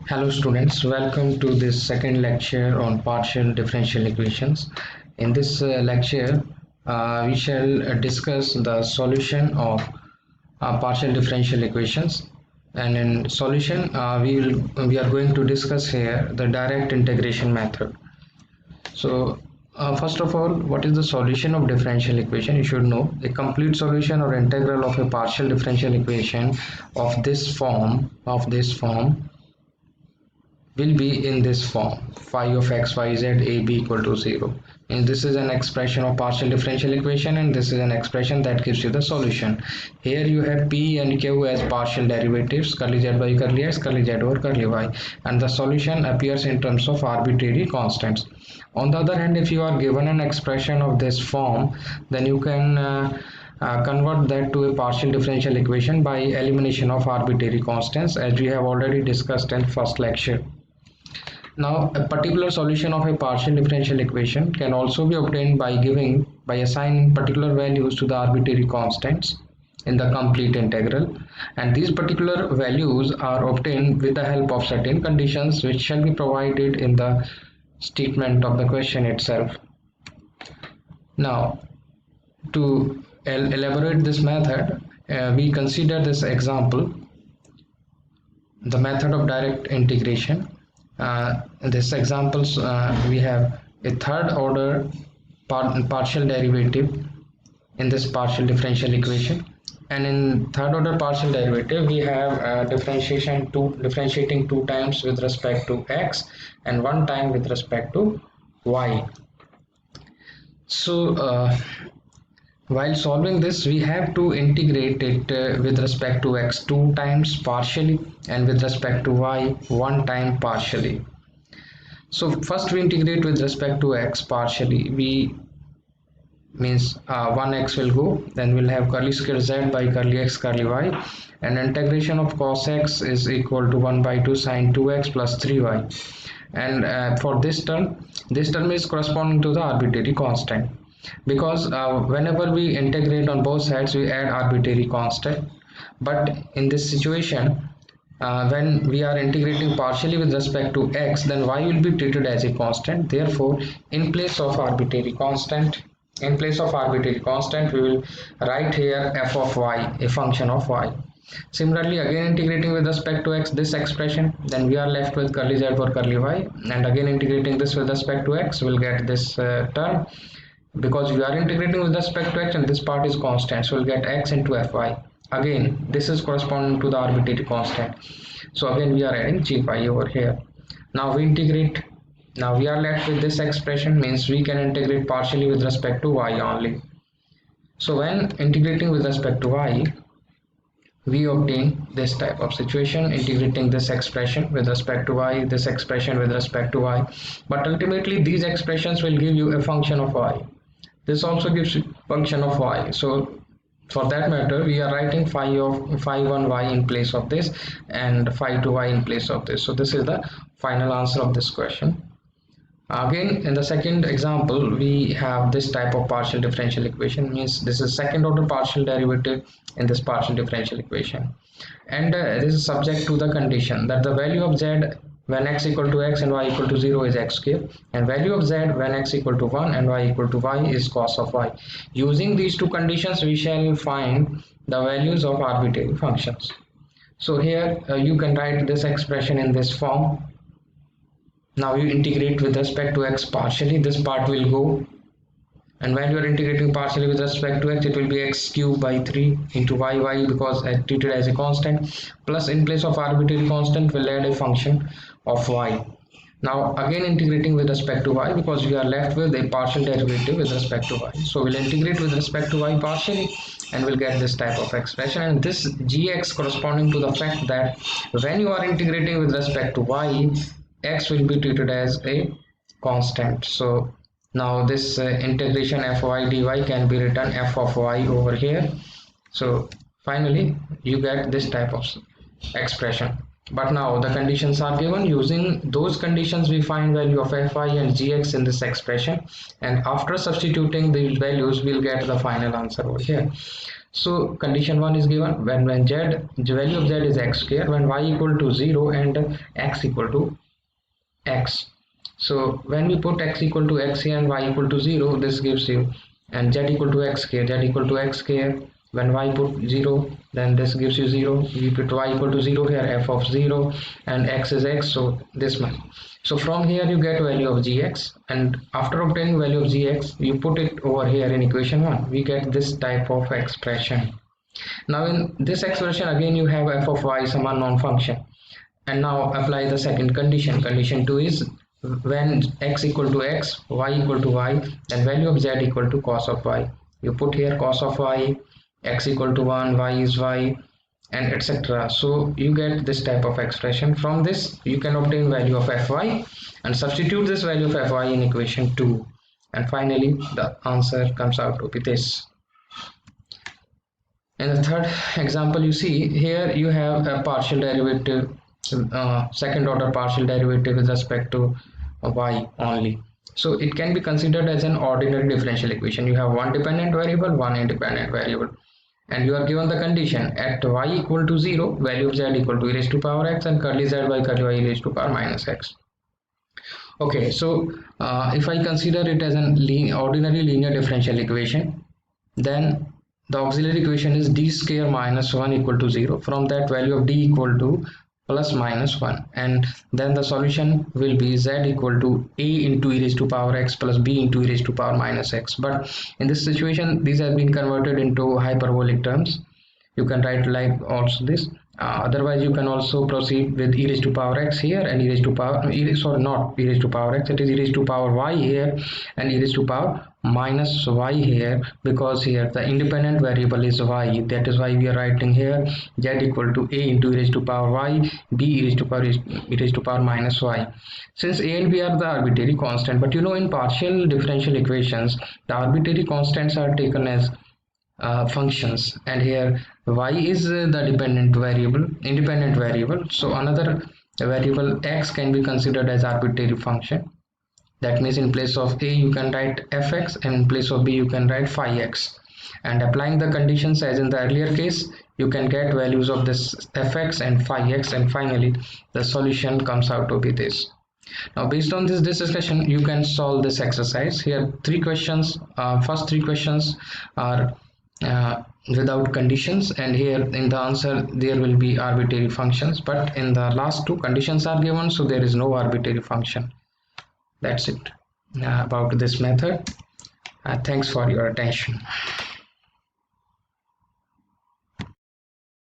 Hello students, welcome to this second lecture on partial differential equations. In this lecture, we shall discuss the solution of partial differential equations. And in solution, we are going to discuss here the direct integration method. So first of all, what is the solution of differential equation? You should know the complete solution or integral of a partial differential equation of this form will be in this form: phi of x y z a b equal to 0, and this is an expression of partial differential equation, and this is an expression that gives you the solution. Here you have p and q as partial derivatives, curly z by curly x, curly z over curly y, and the solution appears in terms of arbitrary constants. On the other hand, if you are given an expression of this form, then you can convert that to a partial differential equation by elimination of arbitrary constants, as we have already discussed in first lecture. Now, a particular solution of a partial differential equation can also be obtained by assigning particular values to the arbitrary constants in the complete integral, and these particular values are obtained with the help of certain conditions which shall be provided in the statement of the question itself. Now, to elaborate this method, we consider this example, the method of direct integration. In this examples, we have a third order partial derivative in this partial differential equation, and in third order partial derivative we have differentiating two times with respect to x and one time with respect to y. So while solving this, we have to integrate it with respect to x two times partially and with respect to y one time partially. So first we integrate with respect to x partially. We means 1x will go, then we'll have curly square z by curly x curly y, and integration of cos x is equal to 1 by 2 sine 2x plus 3y, and for this term is corresponding to the arbitrary constant, because whenever we integrate on both sides we add arbitrary constant. But in this situation, when we are integrating partially with respect to x, then y will be treated as a constant. Therefore, in place of arbitrary constant we will write here f of y, a function of y. Similarly, again integrating with respect to x this expression, then we are left with curly z for curly y, and again integrating this with respect to x, we'll get this term, because we are integrating with respect to x and this part is constant, so we'll get x into fy. Again, this is corresponding to the arbitrary constant, so again we are adding gy over here. Now we integrate. Now we are left with this expression, means we can integrate partially with respect to y only. So when integrating with respect to y, we obtain this type of situation, integrating this expression with respect to y, this expression with respect to y, but ultimately these expressions will give you a function of y. This also gives you function of y. So for that matter, we are writing phi 1 y in place of this and phi 2 y in place of this. So this is the final answer of this question. Again, in the second example, we have this type of partial differential equation, means this is second order partial derivative in this partial differential equation, and this is subject to the condition that the value of z when x equal to x and y equal to 0 is x cube, and value of z when x equal to 1 and y equal to y is cos of y. Using these two conditions, we shall find the values of arbitrary functions. So here you can write this expression in this form. Now you integrate with respect to x partially, this part will go, and when you are integrating partially with respect to x, it will be x cubed by 3 into y because treated as a constant, plus in place of arbitrary constant we'll add a function of y. Now again integrating with respect to y, because we are left with a partial derivative with respect to y, so we'll integrate with respect to y partially and we'll get this type of expression, and this gx corresponding to the fact that when you are integrating with respect to y, x will be treated as a constant. So now this integration fy dy can be written f of y over here. So finally you get this type of expression. But now the conditions are given. Using those conditions, we find value of fi and gx in this expression, and after substituting the values we'll get the final answer over here. So condition 1 is given when z, the value of z is x square, when y equal to 0 and x equal to x. So when we put x equal to x here and y equal to 0, this gives you, and z equal to x square, z equal to x square, when y put 0, then this gives you 0. We put y equal to 0 here, f of 0, and x is x, so this much. So from here you get value of gx, and after obtaining value of gx, you put it over here in equation 1. We get this type of expression. Now in this expression again you have f of y, some unknown function. And now apply the second condition. Condition 2 is when x equal to x, y equal to y, then value of z equal to cos of y. You put here cos of y, x equal to 1, y is y, and etc. So you get this type of expression. From this you can obtain value of fy and substitute this value of fy in equation 2, and finally the answer comes out to be this. In the third example, you see here you have a partial derivative, second order partial derivative with respect to y only. So it can be considered as an ordinary differential equation. You have one dependent variable, one independent variable, and you are given the condition at y equal to 0, value of z equal to e raised to power x, and curly z by curly y e raised to power minus x. Okay, so if I consider it as an ordinary linear differential equation, then the auxiliary equation is d square minus 1 equal to 0. From that, value of d equal to plus minus 1, and then the solution will be z equal to a into e raised to power x plus b into e raised to power minus x. But in this situation, these have been converted into hyperbolic terms. You can write like also this. Otherwise you can also proceed with e raised to power x here and e raised to power not e raised to power x, it is e raised to power y here and e raised to power minus y here, because here the independent variable is y. That is why we are writing here z equal to a into e raised to power y, b e raised to power minus y. Since a and b are the arbitrary constant, but you know in partial differential equations the arbitrary constants are taken as functions, and here y is the independent variable, so another variable x can be considered as arbitrary function. That means in place of a you can write fx, and in place of b you can write phi x, and applying the conditions as in the earlier case you can get values of this fx and phi x, and finally the solution comes out to be this. Now based on this discussion you can solve this exercise. Here three questions, first three questions are without conditions, and here in the answer there will be arbitrary functions, but in the last two conditions are given, so there is no arbitrary function. That's it about this method. Thanks for your attention.